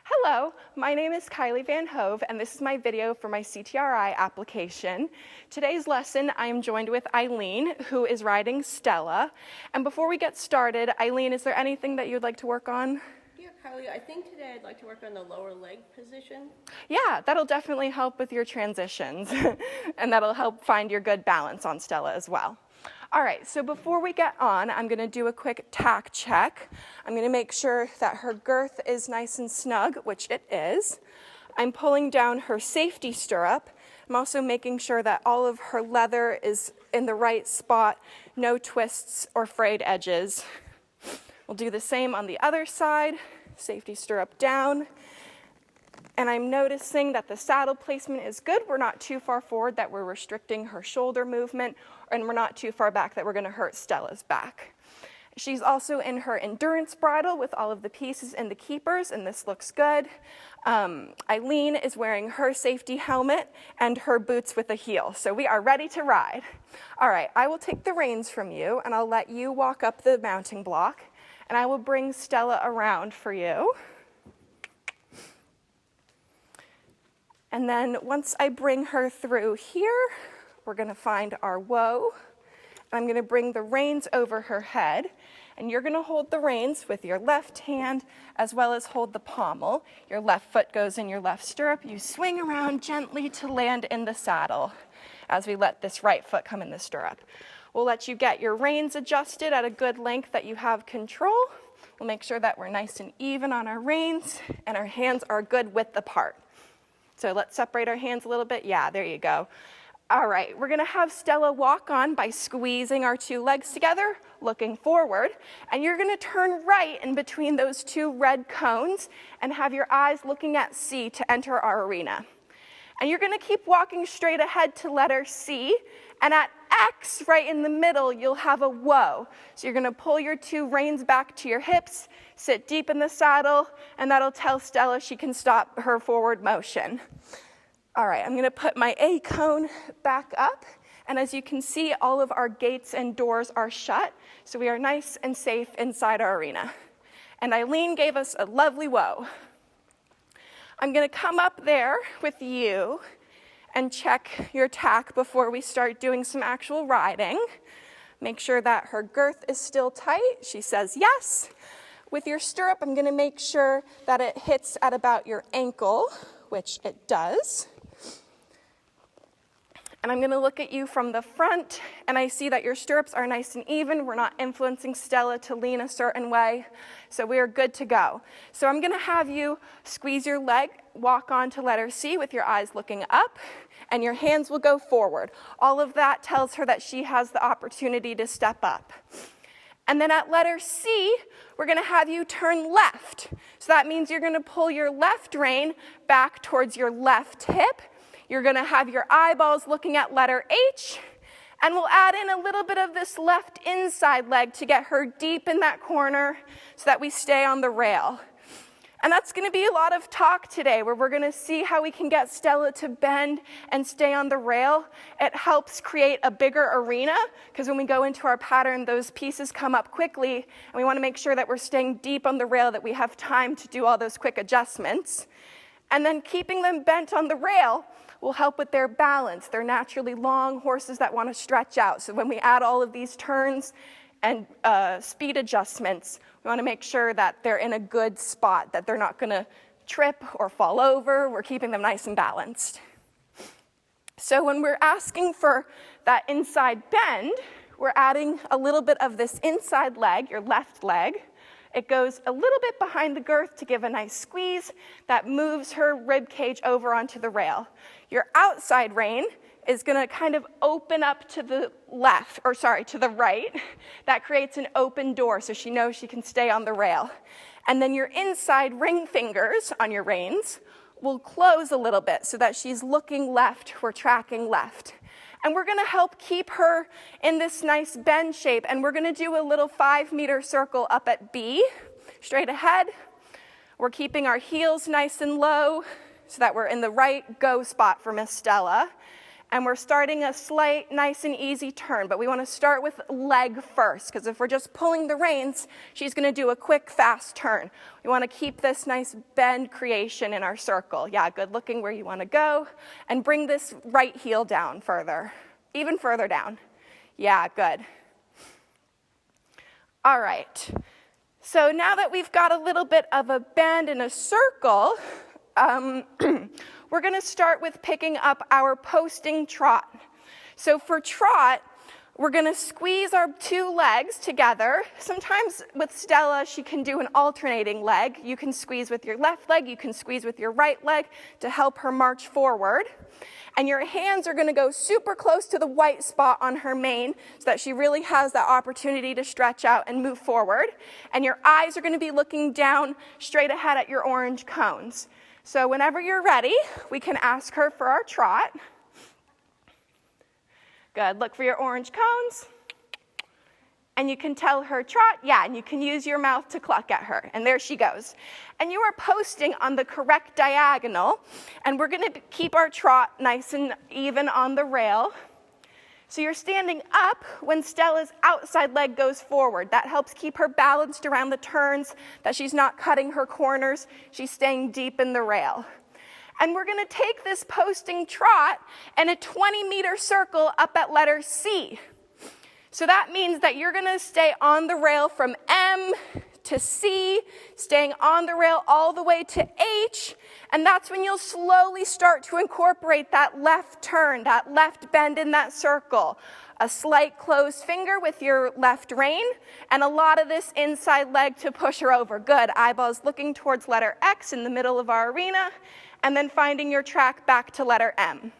Hello, my name is Kylie Vanhove, and this is my video for my CTRI application. Today's lesson, I am joined with Eileen, who is riding Stella. And before we get started, Eileen, is there anything that you'd like to work on? Yeah, Kylie, I think today I'd like to work on the lower leg position. Yeah, that'll definitely help with your transitions, and that'll help find your good balance on Stella as well. All right, so before we get on, I'm going to do a quick tack check. I'm going to make sure that her girth is nice and snug, which it is. I'm pulling down her safety stirrup. I'm also making sure that all of her leather is in the right spot, no twists or frayed edges. We'll do the same on the other side, safety stirrup down. And I'm noticing that the saddle placement is good. We're not too far forward that we're restricting her shoulder movement, and we're not too far back that we're going to hurt Stella's back. She's also in her endurance bridle with all of the pieces and the keepers, and this looks good. Eileen is wearing her safety helmet and her boots with a heel, so we are ready to ride. All right, I will take the reins from you, and I'll let you walk up the mounting block, and I will bring Stella around for you. And then once I bring her through here, we're going to find our woe. I'm going to bring the reins over her head, and you're going to hold the reins with your left hand as well as hold the pommel. Your left foot goes in your left stirrup. You swing around gently to land in the saddle as we let this right foot come in the stirrup. We'll let you get your reins adjusted at a good length that you have control. We'll make sure that we're nice and even on our reins and our hands are good width apart. So let's separate our hands a little bit. Yeah, there you go. All right, we're going to have Stella walk on by squeezing our two legs together, looking forward, and you're going to turn right in between those two red cones and have your eyes looking at C to enter our arena. And you're going to keep walking straight ahead to letter C, and at X, right in the middle, you'll have a woe. So you're going to pull your two reins back to your hips, sit deep in the saddle, and that'll tell Stella she can stop her forward motion. All right, I'm going to put my A cone back up, and as you can see, all of our gates and doors are shut, so we are nice and safe inside our arena. And Eileen gave us a lovely woe. I'm going to come up there with you and check your tack before we start doing some actual riding. Make sure that her girth is still tight. She says yes. With your stirrup, I'm going to make sure that it hits at about your ankle, which it does. And I'm going to look at you from the front, and I see that your stirrups are nice and even. We're not influencing Stella to lean a certain way, so we are good to go. So I'm going to have you squeeze your leg, walk on to letter C with your eyes looking up, and your hands will go forward. All of that tells her that she has the opportunity to step up. And then at letter C, we're going to have you turn left. So that means you're going to pull your left rein back towards your left hip. You're going to have your eyeballs looking at letter H, and we'll add in a little bit of this left inside leg to get her deep in that corner so that we stay on the rail. And that's going to be a lot of talk today, where we're going to see how we can get Stella to bend and stay on the rail. It helps create a bigger arena, because when we go into our pattern, those pieces come up quickly, and we want to make sure that we're staying deep on the rail, that we have time to do all those quick adjustments. And then keeping them bent on the rail will help with their balance. They're naturally long horses that want to stretch out. So when we add all of these turns and speed adjustments, we want to make sure that they're in a good spot, that they're not going to trip or fall over. We're keeping them nice and balanced. So when we're asking for that inside bend, we're adding a little bit of this inside leg, your left leg. It goes a little bit behind the girth to give a nice squeeze that moves her rib cage over onto the rail. Your outside rein is going to kind of open up to the to the right. That creates an open door so she knows she can stay on the rail. And then your inside ring fingers on your reins will close a little bit so that she's looking left, we're tracking left. And we're going to help keep her in this nice bend shape, and we're going to do a little 5-meter circle up at B, straight ahead. We're keeping our heels nice and low so that we're in the right go spot for Miss Stella. And we're starting a slight, nice and easy turn, but we want to start with leg first, because if we're just pulling the reins, she's going to do a quick, fast turn. We want to keep this nice bend creation in our circle. Yeah, good looking where you want to go. And bring this right heel down further, even further down. Yeah, good. All right. So now that we've got a little bit of a bend in a circle, we're going to start with picking up our posting trot. So for trot, we're going to squeeze our two legs together. Sometimes with Stella, she can do an alternating leg. You can squeeze with your left leg, you can squeeze with your right leg to help her march forward. And your hands are going to go super close to the white spot on her mane so that she really has that opportunity to stretch out and move forward. And your eyes are going to be looking down straight ahead at your orange cones. So whenever you're ready, we can ask her for our trot. Good, look for your orange cones. And you can tell her trot, yeah, and you can use your mouth to cluck at her. And there she goes. And you are posting on the correct diagonal. And we're going to keep our trot nice and even on the rail. So you're standing up when Stella's outside leg goes forward. That helps keep her balanced around the turns, that she's not cutting her corners. She's staying deep in the rail. And we're going to take this posting trot in a 20-meter circle up at letter C. So that means that you're going to stay on the rail from M to C, staying on the rail all the way to H, and that's when you'll slowly start to incorporate that left turn, that left bend in that circle. A slight closed finger with your left rein, and a lot of this inside leg to push her over. Good, eyeballs looking towards letter X in the middle of our arena, and then finding your track back to letter M.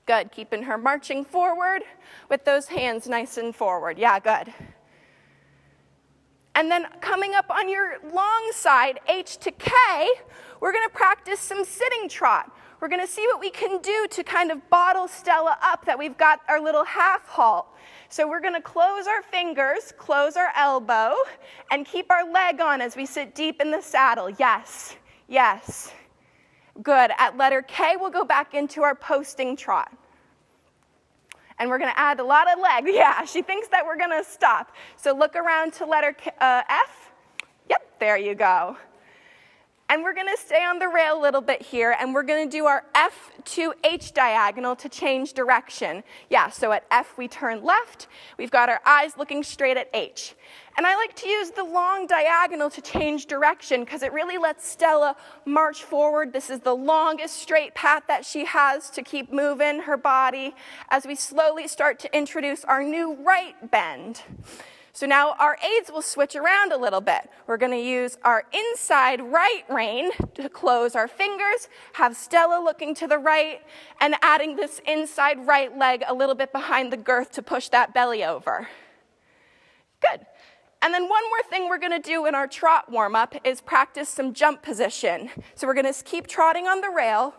Good, keeping her marching forward with those hands nice and forward. Yeah, good. And then coming up on your long side, H to K, we're going to practice some sitting trot. We're going to see what we can do to kind of bottle Stella up, that we've got our little half halt. So we're going to close our fingers, close our elbow, and keep our leg on as we sit deep in the saddle. Yes, yes. Good. At letter K, we'll go back into our posting trot. And we're going to add a lot of leg. Yeah, she thinks that we're going to stop. So look around to letter F. Yep, there you go. And we're going to stay on the rail a little bit here, and we're going to do our F to H diagonal to change direction. Yeah, so at F we turn left. We've got our eyes looking straight at H. And I like to use the long diagonal to change direction because it really lets Stella march forward. This is the longest straight path that she has to keep moving her body as we slowly start to introduce our new right bend. So now our aids will switch around a little bit. We're going to use our inside right rein to close our fingers, have Stella looking to the right, and adding this inside right leg a little bit behind the girth to push that belly over. Good. And then one more thing we're going to do in our trot warm-up is practice some jump position. So we're going to keep trotting on the rail.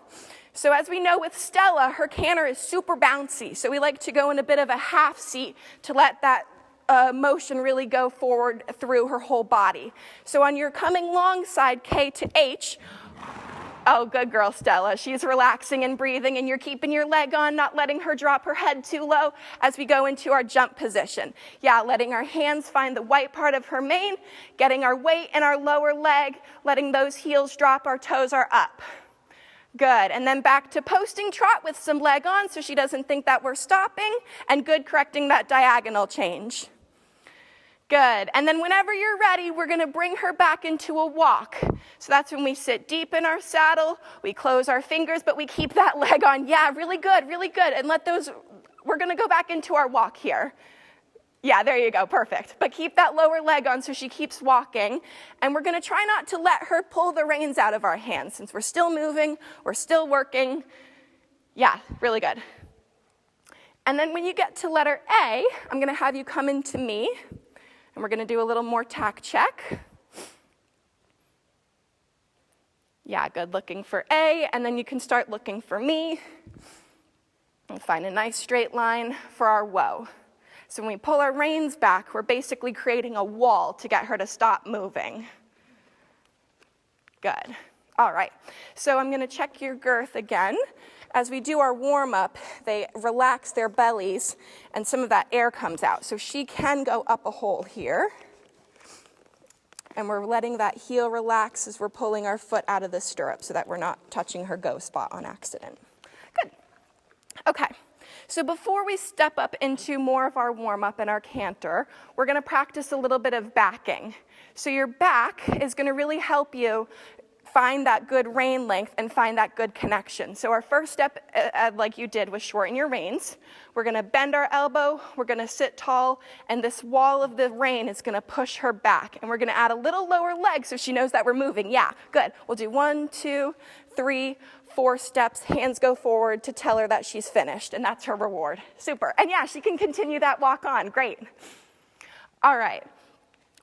So as we know with Stella, her canter is super bouncy. So we like to go in a bit of a half seat to let that motion really go forward through her whole body. So on your coming long side, K to H, oh, good girl, Stella. She's relaxing and breathing, and you're keeping your leg on, not letting her drop her head too low as we go into our jump position. Yeah, letting our hands find the white part of her mane, getting our weight in our lower leg, letting those heels drop, our toes are up. Good, and then back to posting trot with some leg on so she doesn't think that we're stopping, and good, correcting that diagonal change. Good, and then whenever you're ready, we're going to bring her back into a walk. So that's when we sit deep in our saddle, we close our fingers, but we keep that leg on. Yeah, really good, and let those, we're going to go back into our walk here. Yeah, there you go, perfect. But keep that lower leg on so she keeps walking, and we're going to try not to let her pull the reins out of our hands since we're still moving, we're still working. Yeah, really good. And then when you get to letter A, I'm going to have you come into me. And we're going to do a little more tack check. Yeah, good, looking for A, and then you can start looking for me. And find a nice straight line for our woe. So when we pull our reins back, we're basically creating a wall to get her to stop moving. Good. All right, so I'm going to check your girth again. As we do our warm-up, they relax their bellies, and some of that air comes out. So she can go up a hole here. And we're letting that heel relax as we're pulling our foot out of the stirrup so that we're not touching her go spot on accident. Good. Okay, so before we step up into more of our warm-up and our canter, we're going to practice a little bit of backing. So your back is going to really help you find that good rein length and find that good connection. So our first step, like you did, was shorten your reins. We're going to bend our elbow, we're going to sit tall, and this wall of the rein is going to push her back. And we're going to add a little lower leg so she knows that we're moving. Yeah, good. We'll do 1, 2, 3, 4 steps, hands go forward to tell her that she's finished, and that's her reward. Super. And yeah, she can continue that walk on. Great. All right.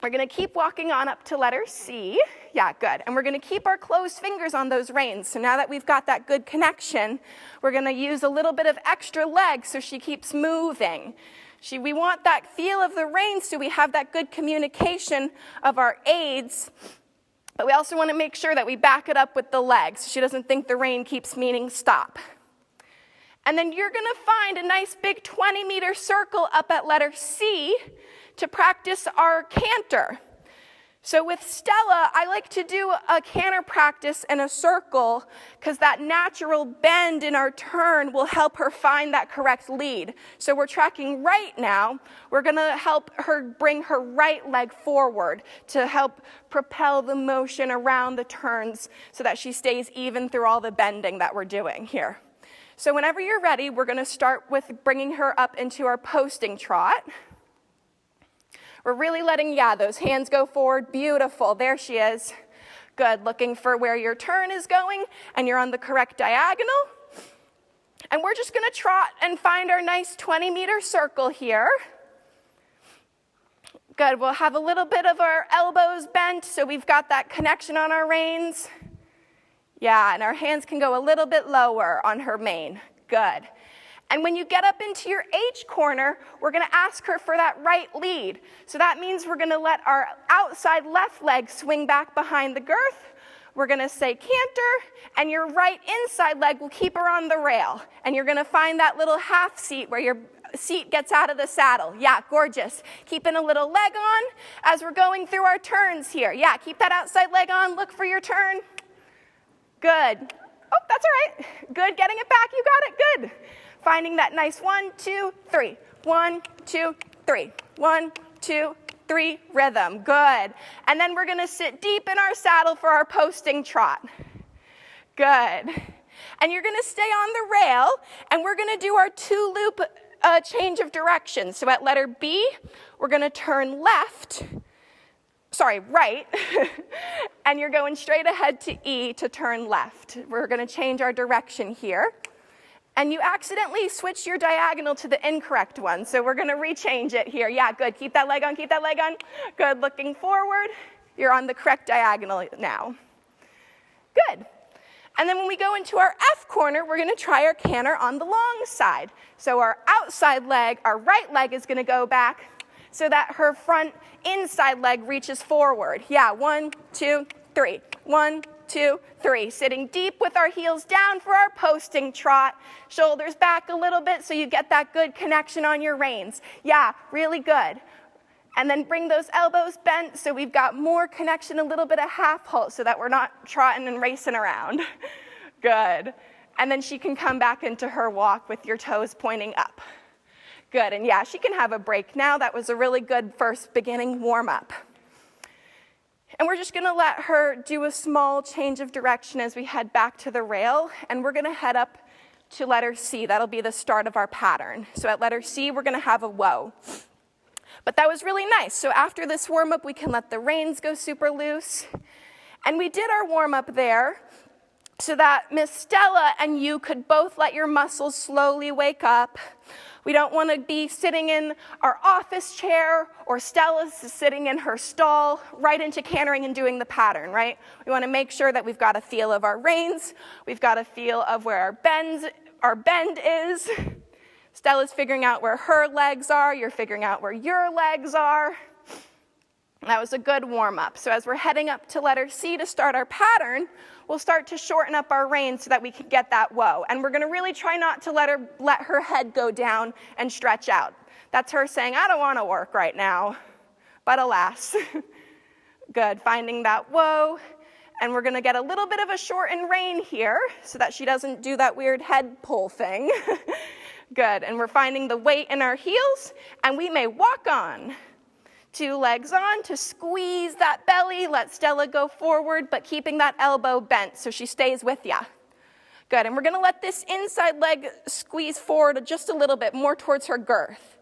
We're going to keep walking on up to letter C. Yeah, good. And we're going to keep our closed fingers on those reins. So now that we've got that good connection, we're going to use a little bit of extra leg so she keeps moving. We want that feel of the reins so we have that good communication of our aids. But we also want to make sure that we back it up with the legs so she doesn't think the rein keeps meaning stop. And then you're going to find a nice big 20-meter circle up at letter C to practice our canter. So with Stella, I like to do a canter practice in a circle because that natural bend in our turn will help her find that correct lead. So we're tracking right now. We're going to help her bring her right leg forward to help propel the motion around the turns so that she stays even through all the bending that we're doing here. So whenever you're ready, we're going to start with bringing her up into our posting trot. We're really letting, those hands go forward. Beautiful. There she is. Good. Looking for where your turn is going, and you're on the correct diagonal. And we're just going to trot and find our nice 20-meter circle here. Good. We'll have a little bit of our elbows bent, so we've got that connection on our reins. Yeah, and our hands can go a little bit lower on her mane. Good. And when you get up into your H corner, we're going to ask her for that right lead. So that means we're going to let our outside left leg swing back behind the girth. We're going to say canter, and your right inside leg will keep her on the rail. And you're going to find that little half seat where your seat gets out of the saddle. Yeah, gorgeous. Keeping a little leg on as we're going through our turns here. Yeah, keep that outside leg on. Look for your turn. Good. Oh, that's all right. Good. Getting it back. You got it. Good. Finding that nice 1, 2, 3. 1, 2, 3. 1, 2, 3 rhythm. Good. And then we're going to sit deep in our saddle for our posting trot. Good. And you're going to stay on the rail, and we're going to do our 2-loop change of direction. So at letter B, we're going to turn right, and you're going straight ahead to E to turn left. We're going to change our direction here. And you accidentally switch your diagonal to the incorrect one, so we're going to rechange it here. Yeah, good. Keep that leg on, keep that leg on. Good. Looking forward. You're on the correct diagonal now. Good. And then when we go into our F corner, we're going to try our canter on the long side. So our outside leg, our right leg is going to go back so that her front inside leg reaches forward. Yeah, 1, 2, 3. 1, 2, 3. Sitting deep with our heels down for our posting trot. Shoulders back a little bit so you get that good connection on your reins. Yeah, really good. And then bring those elbows bent so we've got more connection, a little bit of half halt so that we're not trotting and racing around. Good. And then she can come back into her walk with your toes pointing up. Good. And yeah, she can have a break now. That was a really good first beginning warm-up. And we're just going to let her do a small change of direction as we head back to the rail, and we're going to head up to letter C. That'll be the start of our pattern. So at letter C, we're going to have a whoa. But that was really nice. So after this warm-up, we can let the reins go super loose. And we did our warm-up there so that Miss Stella and you could both let your muscles slowly wake up. We don't want to be sitting in our office chair or Stella's sitting in her stall right into cantering and doing the pattern, right? We want to make sure that we've got a feel of our reins. We've got a feel of where our bend is. Stella's figuring out where her legs are. You're figuring out where your legs are. That was a good warm-up. So as we're heading up to letter C to start our pattern, we'll start to shorten up our reins so that we can get that whoa. And we're going to really try not to let her head go down and stretch out. That's her saying, I don't want to work right now, but alas. Good, finding that whoa. And we're going to get a little bit of a shortened rein here so that she doesn't do that weird head pull thing. Good, and we're finding the weight in our heels, and we may walk on. 2 legs on to squeeze that belly. Let Stella go forward, but keeping that elbow bent so she stays with you. Good, and we're going to let this inside leg squeeze forward just a little bit, more towards her girth.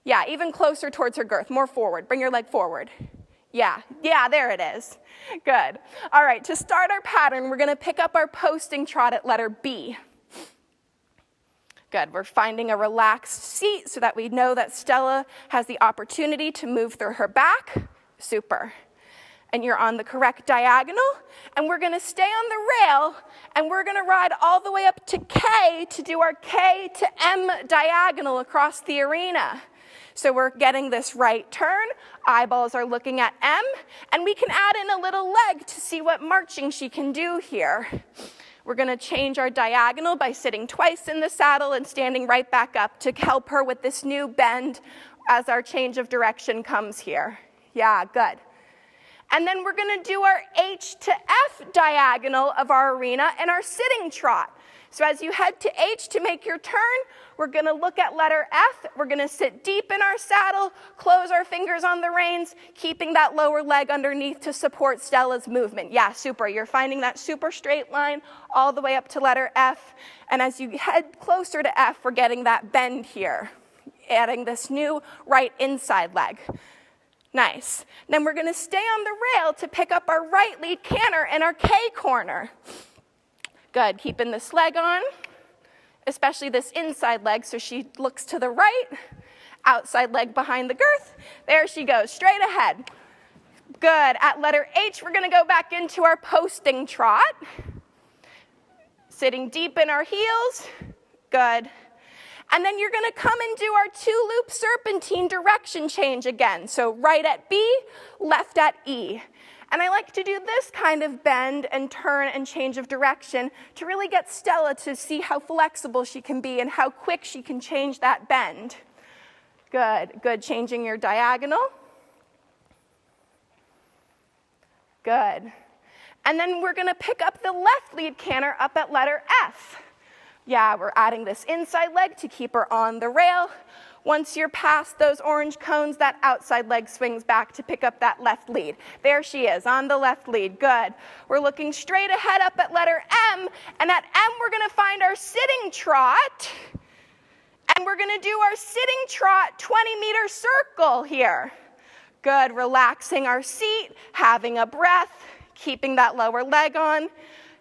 Yeah, even closer towards her girth, more forward. Bring your leg forward. Yeah, there it is. Good. All right, to start our pattern, we're going to pick up our posting trot at letter B. Good, we're finding a relaxed seat so that we know that Stella has the opportunity to move through her back. Super. And you're on the correct diagonal, and we're going to stay on the rail, and we're going to ride all the way up to K to do our K to M diagonal across the arena. So we're getting this right turn, eyeballs are looking at M, and we can add in a little leg to see what marching she can do here. We're going to change our diagonal by sitting twice in the saddle and standing right back up to help her with this new bend as our change of direction comes here. Yeah, good. And then we're going to do our H to F diagonal of our arena and our sitting trot. So as you head to H to make your turn, we're going to look at letter F. We're going to sit deep in our saddle, close our fingers on the reins, keeping that lower leg underneath to support Stella's movement. Yeah, super. You're finding that super straight line all the way up to letter F. And as you head closer to F, we're getting that bend here, adding this new right inside leg. Nice. Then we're going to stay on the rail to pick up our right lead canter in our K corner. Good, keeping this leg on, especially this inside leg, so she looks to the right, outside leg behind the girth. There she goes, straight ahead. Good, at letter H, we're gonna go back into our posting trot. Sitting deep in our heels, good. And then you're gonna come and do our 2-loop serpentine direction change again. So right at B, left at E. And I like to do this kind of bend and turn and change of direction to really get Stella to see how flexible she can be and how quick she can change that bend. Good, good, changing your diagonal. Good. And then we're gonna pick up the left lead canter up at letter F. Yeah, we're adding this inside leg to keep her on the rail. Once you're past those orange cones, that outside leg swings back to pick up that left lead. There she is, on the left lead, good. We're looking straight ahead up at letter M, and at M we're gonna find our sitting trot, and we're gonna do our sitting trot 20-meter circle here. Good, relaxing our seat, having a breath, keeping that lower leg on.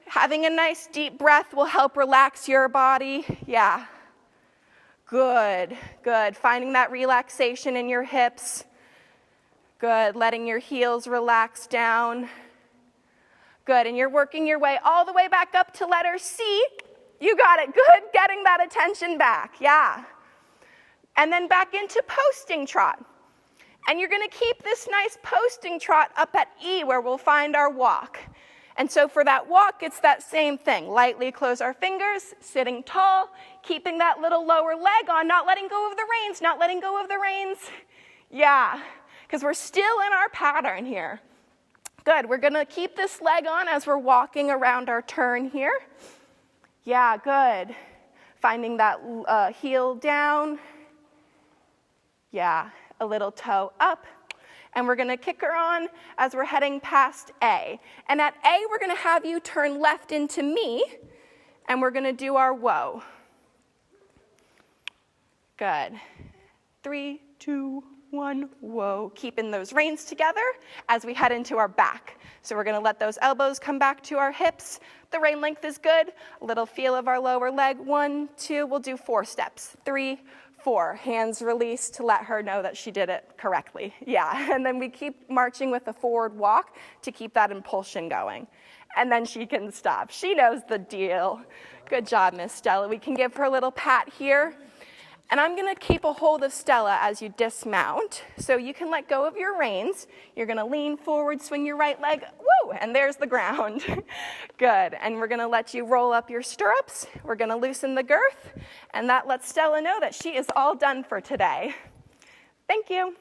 Having a nice deep breath will help relax your body, yeah. Good, good. Finding that relaxation in your hips. Good, letting your heels relax down. Good, and you're working your way all the way back up to letter C. You got it, good, getting that attention back, yeah. And then back into posting trot. And you're gonna keep this nice posting trot up at E where we'll find our walk. And so for that walk, it's that same thing. Lightly close our fingers, sitting tall, keeping that little lower leg on, not letting go of the reins, not letting go of the reins. Yeah, because we're still in our pattern here. Good, we're gonna keep this leg on as we're walking around our turn here. Yeah, good. Finding that heel down. Yeah, a little toe up. And we're gonna kick her on as we're heading past A. And at A, we're gonna have you turn left into me, and we're gonna do our whoa. Good. 3, 2, 1, whoa. Keeping those reins together as we head into our back. So we're gonna let those elbows come back to our hips. The rein length is good. A little feel of our lower leg. 1, 2, we'll do 4 steps. 3, 4, hands released to let her know that she did it correctly. Yeah, and then we keep marching with a forward walk to keep that impulsion going. And then she can stop. She knows the deal. Good job, Miss Stella. We can give her a little pat here. And I'm going to keep a hold of Stella as you dismount. So you can let go of your reins. You're going to lean forward, swing your right leg, woo, and there's the ground. Good. And we're going to let you roll up your stirrups. We're going to loosen the girth. And that lets Stella know that she is all done for today. Thank you.